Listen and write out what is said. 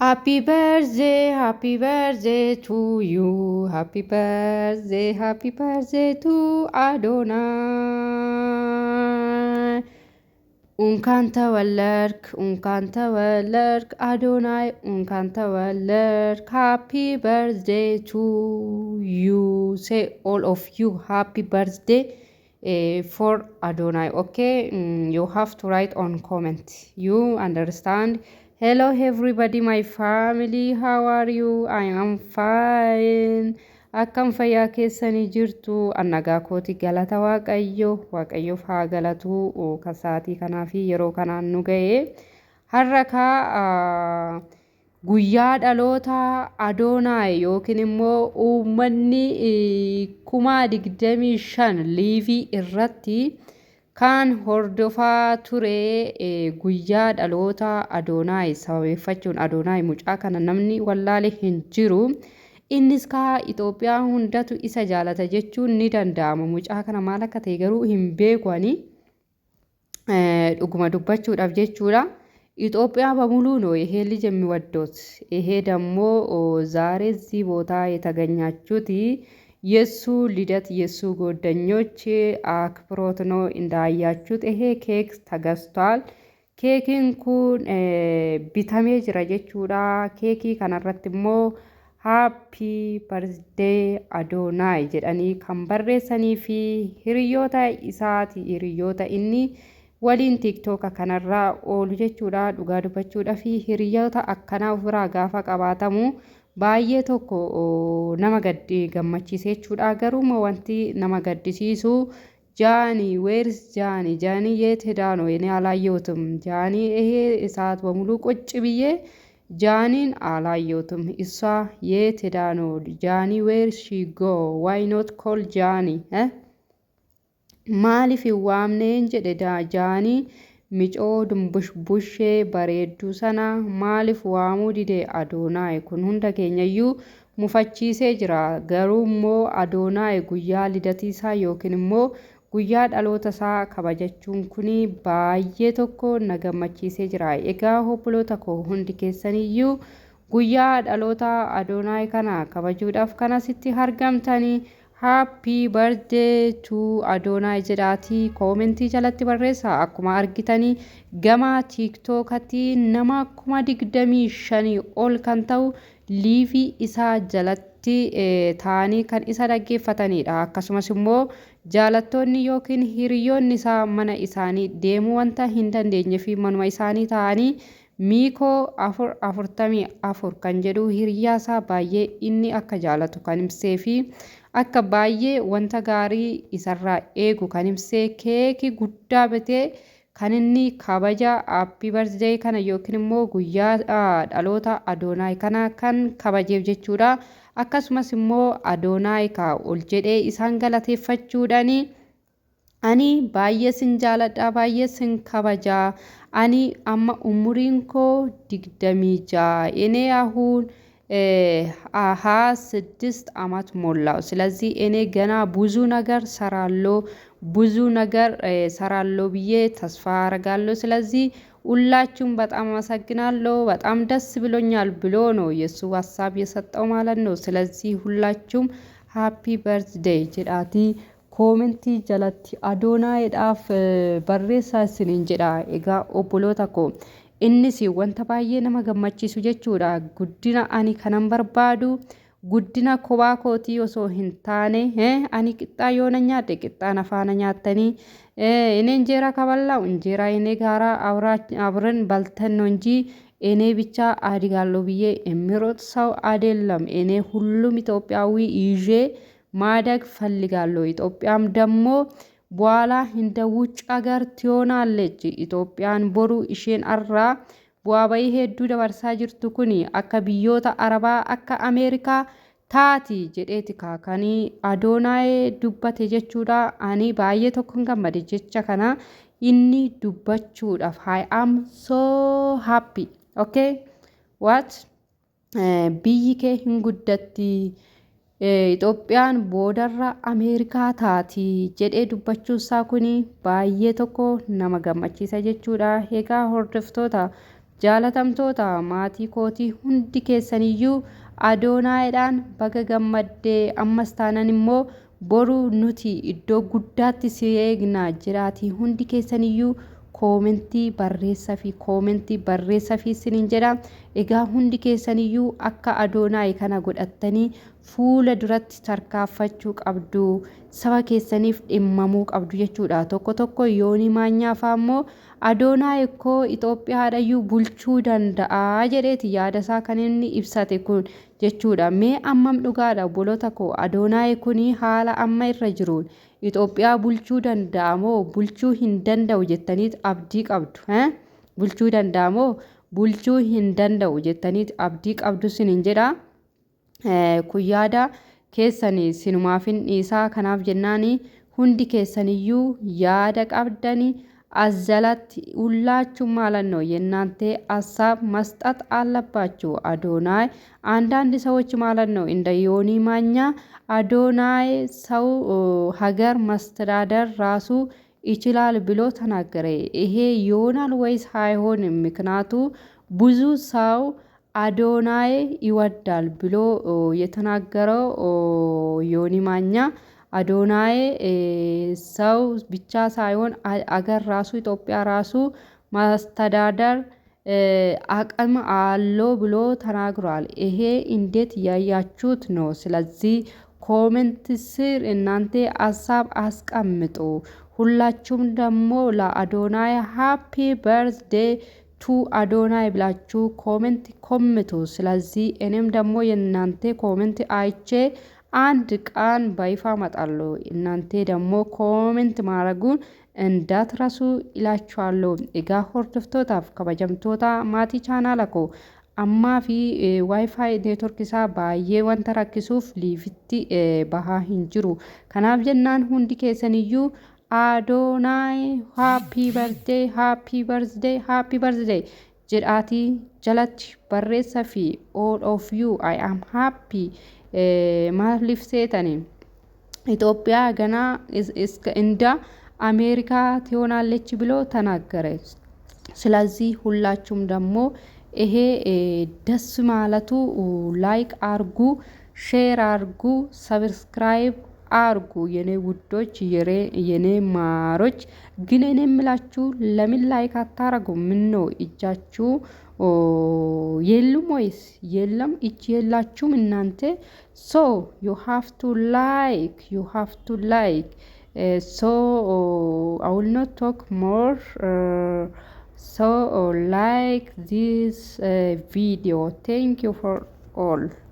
happy birthday to you. Happy birthday to Adonai. እንኳን ተወለድክ አዶናይ እንኳን ተወለድክ happy birthday to you. Say all of you happy birthday for Adonai. Okay, you have to write on comment. You understand? Hello everybody, my family. How are you? I am fine. Akkam fayyaa keessanii jirtu? Annagaa kooti galata waaqayyoof haa galatu kasaatii kanaa fi yeroo kanaan nu ga'e har'akaa guyyaa dhaloota Adoonaay yookiin immoo uummanni 25,000 liivii irratti kan hordofaa ture guyyaa dhaloota Adoonaay sababeeffachuun Adoonaay mucaa kana namni wallaale hin jiru. Innis kaa Itoophiyaa hundatu isa jaalata jechuun ni danda'ama. Mucaa kana maal akka ta'e garuu hin beekwani. Dhuguma dubbachuudhaaf jechuudha. ኢትዮጵያ በሙሉ ነው ይሄ ልጅ የሚወዶት። ይሄ ደግሞ ዛሬ እዚህ ቦታ የተገኛችሁት የሱ ልደት የሱ ጓደኞች አክብሮት ነው እንዳያችሁት። ይሄ ኬክ ተገዝቷል። ኬኪን ኩን ቢታሜ ጅራ ጀቹudha. ኬኪ ከነረት ሞ ሃፒ በርዝዴይ አዶናይ jedhanii kan barreessanii fi hiriyoota isaati. Hiriyoota inni waliin tiktoka kanarraa oolu jechuudha. Dhugaa dubbachuudha fi hiriyoota akkanaa ofirraa gaafa qabaatamu baay'ee tokko nama gammachiisa jechuudha. Garuu wanti nama gaddisiisu jaanii weeris jaanii የት ሄዳ ነው? እኔ አላየሁትም። ጃኒ ይሄ ሰዓት በሙሉ ቁጭ ብዬ ጃኒን አላየሁትም። እሷ የት ሄዳ ነው? ጃኒ ዌር ሺ ጎ ዋይ ኖት ኮል ጃኒ maaliif hin waamneen jedhe jaanii micoo dumbushee bareedduu sana maaliif waamuu dide Adoonaay? Kun hunda keenyayyuu mufachiisee jira. Garuu immoo Adoonaay guyyaa lidatiisaa yookiin immoo guyyaa dhaloota isaa kabajachuun kuni baay'ee tokko na gammachiisee jira. Egaa hobboloota koo hundi keessaniyyuu guyyaa dhaloota Adoonaay kana kabajuudhaaf kanasitti argamtanii happy birthday to Adonai jedhaati koomentii jalatti barreessa. Akkuma argitanii gama tiktokatti nama 25,000 ol kan ta'u liivii isaa jalatti taanii kan isa dhaggeeffatanidha. Akkasumas immoo jaalattoonni yookiin hiriyoonni isaa mana isaanii deemuu wanta hin dandeenye fi manuma isaanii taanii miikoo 44 kan jedhu hiriyaa isaa baay'ee inni akka jaalatu kan ibsee fi akka baay'ee wanta gaarii isarraa eegu kan ibsee keekii guddaa bitee kan inni kabaja happy birthday kana yookiin immoo guyyaa dhaloota Adoonaay kana kan kabajeef jechuudha. Akkasumas immoo Adoonaay ka ol jedhee isaan galateeffachuudhaani ani baay'ee sin jaaladha, baay'ee sin kabaja. Ani amma umuriin koo 26 እኔ አሁን 26 ዓመት ሞላው። ስለዚህ እኔ ገና ብዙ ነገር ሰራለሁ ብዬ ተስፋ አረጋለሁ። ስለዚህ ሁላችሁም በጣም አመሰግናለሁ፣ በጣም ደስ ብሎኛል ብሎ ነው የሱ ሀሳብ የሰጠው ማለት ነው። ስለዚህ ሁላችሁም ሃፒ በርዝዴይ jedhaati koomentii jalatti Adoonaayidhaaf barreessaa isiniin jedha. Egaa obboloota koo innis wanta baay'ee nama gammachiisu jechuudha. Guddina ani kanan barbaadu guddina kophaa kootii osoo hin taane ani qixxaa yoona nyaadhe qixxaan afaana nyaattanii እኔ እንጀራ ከበላው እንጀራ እኔ ጋራ አብረን በልተን ነው እንጂ እኔ ብቻ አድጋለሁ ብዬ የሚሮጥ ሰው አይደለም። እኔ ሁሉም ኢትዮጵያዊ ይዤ ማደግ ፈልጋለሁ። ኢትዮጵያም ደግሞ በኋላ እንደ ውጭ ሀገር ትሆናለች። ኢትዮጵያን ቦሩ ኢሼን አራ bu'aa hedduu dabarsaa jirtu kuni akka biyyoota Arabaa akka Ameerikaa taati jedheeti kaakanii Adoonaay dubbate jechuudha. Ani baay'ee tokko hin gammade jecha kana inni dubbachuudhaaf I am so happy. Okay, what biyyi kee hin guddatti Itoophiyaan boodarra Ameerikaa taati jedhee dubbachuusaa kuni baay'ee tokko nama gammachiisa jechuudha. Egaa hordoftoota jaalatamtoota maatii kootii hundi keessaniyyuu Adoonaayidhaan baga gammaddee ammas taanan immoo boru nuti iddoo guddaatti si eegnaa jiraatii hundi keessaniyyuu koomentii barreessaa fi isiniin jedha. Egaa hundi keessaniyyuu akka Adoonaay kana godhattanii fuula duratti tarkaanfachuu qabdu. Saba keessaniif dhimmamuu qabdu jechuudha. Tokko Yoonii Maanyaa fa'aa immoo Adoonaay koo Itoophiyaadhayyuu bulchuu danda'a jedheeti yaada isaa kan inni ibsate kun jechuudha. Mee ammam dhugaadha obboloota koo Adoonaay kuni haala amma irra jiruun Itoophiyaa bulchuu danda'a moo bulchuu hin danda'u jettaniit abdii qabdu? Bulchuu danda'a moo bulchuu hin danda'u jettaniit abdii qabdu sinin jedha. Kun yaada keessanii sinumaafin dhiisaa kanaaf jennaani hundi keessaniyyuu yaada qabdanii አዘላት ሁላችሁ ማለት ነው የእናንተ ሀሳብ መስጠት አለባችሁ። አዶናይ አንዳንድ ሰዎች ማለት ነው እንደ ዮኒ ማኛ አዶናይ ሰው ሀገር ማስተዳደር ራሱ ይችላል ብሎ ተናገረ። ይሄ ይሆናል ወይስ አይሆንም? ምክንያቱ ብዙ ሰው አዶናይ ይወዳል ብሎ የተናገረው ዮኒ ማኛ አዶናይ ሰው ብቻ ሳይሆን አገር ራሱ ኢትዮጵያ ራሱ ማስተዳደር አቅም አለው ብሎ ተናግሯል። ይሄ እንዴት ያያችሁት ነው? ስለዚህ ኮሜንት ስር እናንተ ሀሳብ አስቀምጡ። ሁላችሁም ደግሞ ለአዶናይ ሃፒ በርዝዴይ ቱ አዶናይ ብላችሁ ኮሜንት ኮምቱ። ስለዚህ እኔም ደግሞ የእናንተ ኮሜንት አይቼ አንድ ቀን በይፋ እመጣለሁ። እናንተ ደግሞ ኮሜንት ማድረጉን እንዳትረሱ እላችኋለሁ። ኤጋ ሆርዶፍቶታፍ ከበጀምቶታ ማቲ ቻናላ ኮ ammaa fi waayifaayi neetworkii isaa baay'ee wanta rakkisuuf liifitti bahaa hin jiru. Kanaaf jennaan hundi keessaniyyuu Adoonaay happy birthday jedhaatii jalatti barreessaa fi all of you I am happy maaliif seetanii ኢትዮጵያ ገና እንደ አሜሪካ ትሆናለች ብሎ ተናገረ። ስለዚህ ሁላችሁም ደግሞ ይሄ ደስ ማለቱ ላይክ አርጉ፣ ሼር አርጉ፣ ሰብስክራይብ አርጉ የኔ ውዶች የኔ ማሮች። ግን እኔ የምላችሁ ለምን ላይክ አታረጉ? ምን ነው እጃችሁ የሉም ወይስ የለም? እጅ የላችሁም እናንተ? ሶ you have to like so I will not talk more so like this video. Thank you for all.